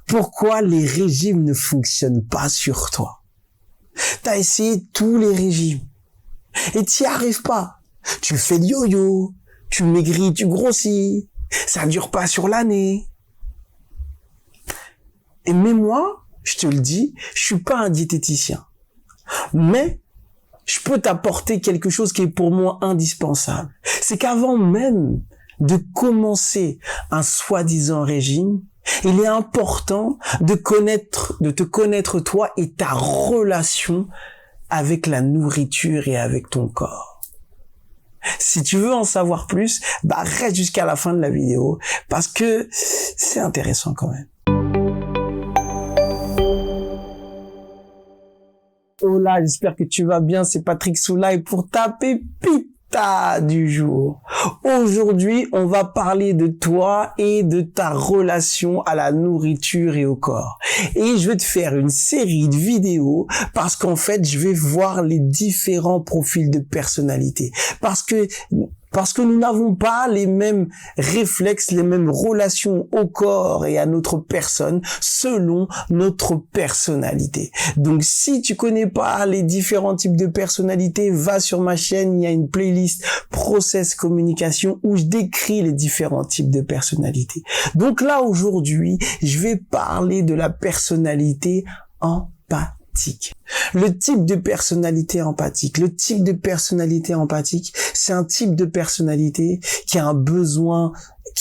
pourquoi les régimes ne fonctionnent pas sur toi. T'as essayé tous les régimes et t'y arrives pas. Tu fais le yo-yo, tu maigris, tu grossis, ça dure pas sur l'année. Et mais moi, je te le dis, je suis pas un diététicien. Mais je peux t'apporter quelque chose qui est pour moi indispensable. C'est qu'avant même de commencer un soi-disant régime, il est important de te connaître toi et ta relation avec la nourriture et avec ton corps. Si tu veux en savoir plus, reste jusqu'à la fin de la vidéo parce que c'est intéressant quand même. Hola, j'espère que tu vas bien, c'est Patrick Soulaï pour ta pépita du jour. Aujourd'hui, on va parler de toi et de ta relation à la nourriture et au corps. Et je vais te faire une série de vidéos parce qu'en fait, je vais voir les différents profils de personnalité. Parce que nous n'avons pas les mêmes réflexes, les mêmes relations au corps et à notre personne selon notre personnalité. Donc, si tu connais pas les différents types de personnalités, va sur ma chaîne, il y a une playlist Process Communication où je décris les différents types de personnalités. Donc là, aujourd'hui, je vais parler de la personnalité empathique. Le type de personnalité empathique. Le type de personnalité empathique, c'est un type de personnalité qui a un besoin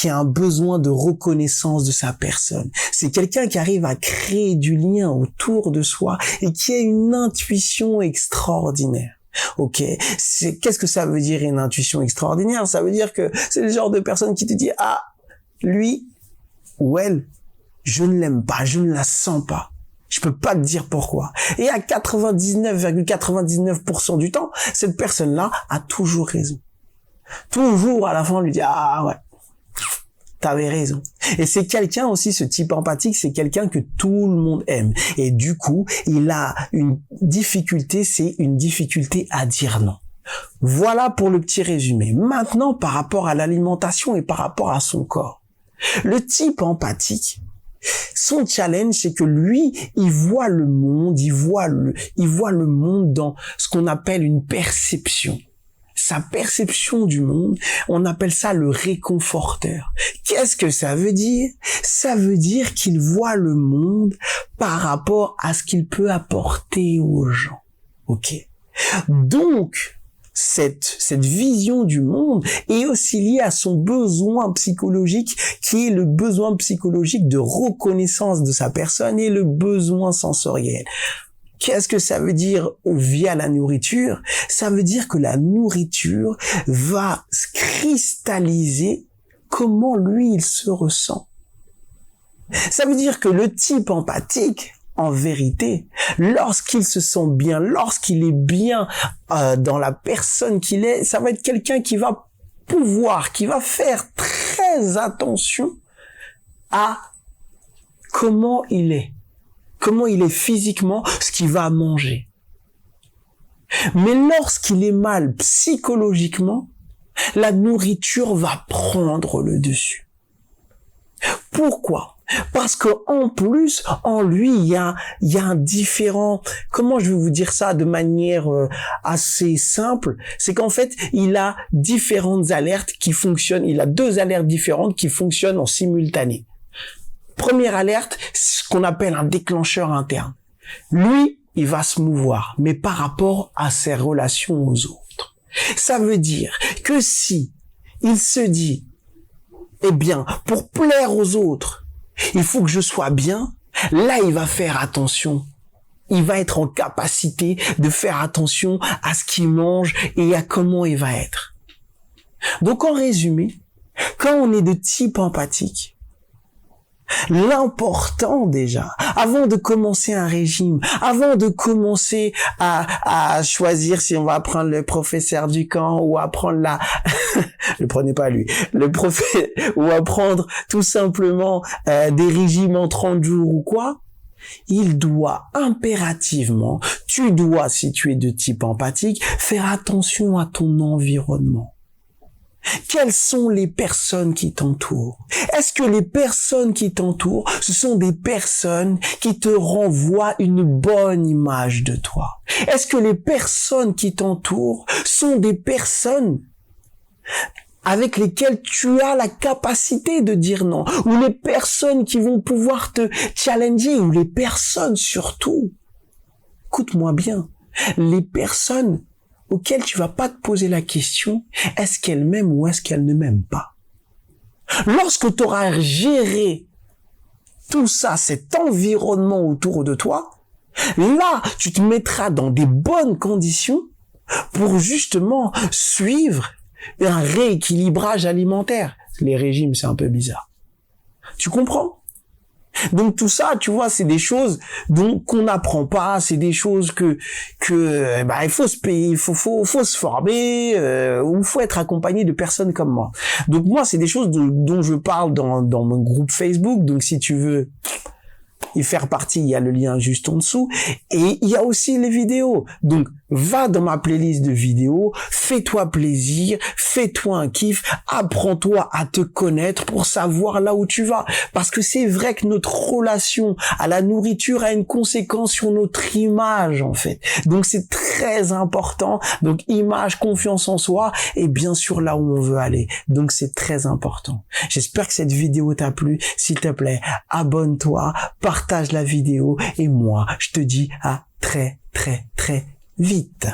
de reconnaissance de sa personne. C'est quelqu'un qui arrive à créer du lien autour de soi et qui a une intuition extraordinaire. Ok, qu'est-ce que ça veut dire une intuition extraordinaire? Ça veut dire que c'est le genre de personne qui te dit lui ou elle, je ne l'aime pas, je ne la sens pas. Je peux pas te dire pourquoi. Et à 99,99% du temps, cette personne-là a toujours raison. Toujours à la fin, on lui dit ouais, t'avais raison. Et c'est quelqu'un aussi, ce type empathique, c'est quelqu'un que tout le monde aime. Et du coup, il a une difficulté, c'est une difficulté à dire non. Voilà pour le petit résumé. Maintenant, par rapport à l'alimentation et par rapport à son corps. Le type empathique, son challenge, c'est que lui, il voit le monde, il voit le monde dans ce qu'on appelle une perception. Sa perception du monde, on appelle ça le réconforteur. Qu'est-ce que ça veut dire? Ça veut dire qu'il voit le monde par rapport à ce qu'il peut apporter aux gens. Ok? Donc, cette vision du monde est aussi liée à son besoin psychologique, qui est le besoin psychologique de reconnaissance de sa personne et le besoin sensoriel. Qu'est-ce que ça veut dire via la nourriture? Ça veut dire que la nourriture va cristalliser comment lui il se ressent. Ça veut dire que le type empathique, en vérité, lorsqu'il se sent bien, lorsqu'il est bien dans la personne qu'il est, ça va être quelqu'un qui va faire très attention à comment il est physiquement, ce qu'il va manger. Mais lorsqu'il est mal psychologiquement, la nourriture va prendre le dessus. Pourquoi? Parce que en plus, en lui, il y a un différent, comment je vais vous dire ça de manière assez simple, c'est qu'en fait, il a différentes alertes qui fonctionnent, il a 2 alertes différentes qui fonctionnent en simultané. Première alerte, c'est ce qu'on appelle un déclencheur interne. Lui, il va se mouvoir, mais par rapport à ses relations aux autres. Ça veut dire que si il se dit, pour plaire aux autres, il faut que je sois bien, là, il va faire attention. Il va être en capacité de faire attention à ce qu'il mange et à comment il va être. Donc, en résumé, quand on est de type empathique, l'important déjà, avant de commencer un régime, avant de commencer à choisir si on va prendre le professeur Ducamp ou à prendre ne prenez pas lui, ou à prendre tout simplement des régimes en 30 jours ou quoi, il doit impérativement, tu dois, si tu es de type empathique, faire attention à ton environnement. Quelles sont les personnes qui t'entourent? Est-ce que les personnes qui t'entourent, ce sont des personnes qui te renvoient une bonne image de toi? Est-ce que les personnes qui t'entourent sont des personnes avec lesquelles tu as la capacité de dire non? Ou les personnes qui vont pouvoir te challenger? Ou les personnes surtout, écoute-moi bien, les personnes auxquelles tu vas pas te poser la question, est-ce qu'elle m'aime ou est-ce qu'elle ne m'aime pas? Lorsque tu auras géré tout ça, cet environnement autour de toi, là, tu te mettras dans des bonnes conditions pour justement suivre un rééquilibrage alimentaire. Les régimes, c'est un peu bizarre. Tu comprends? Donc tout ça, tu vois, c'est des choses qu'on n'apprend pas, c'est des choses que il faut se payer, il faut se former, ou faut être accompagné de personnes comme moi. Donc moi, c'est des choses dont je parle dans mon groupe Facebook. Donc si tu veux y faire partie, il y a le lien juste en dessous. Et il y a aussi les vidéos. Donc, va dans ma playlist de vidéos, fais-toi plaisir, fais-toi un kiff, apprends-toi à te connaître pour savoir là où tu vas. Parce que c'est vrai que notre relation à la nourriture a une conséquence sur notre image, en fait. Donc, c'est très important. Donc, image, confiance en soi, et bien sûr là où on veut aller. Donc, c'est très important. J'espère que cette vidéo t'a plu. S'il te plaît, abonne-toi, partage la vidéo, et moi, je te dis à très, très, très vite.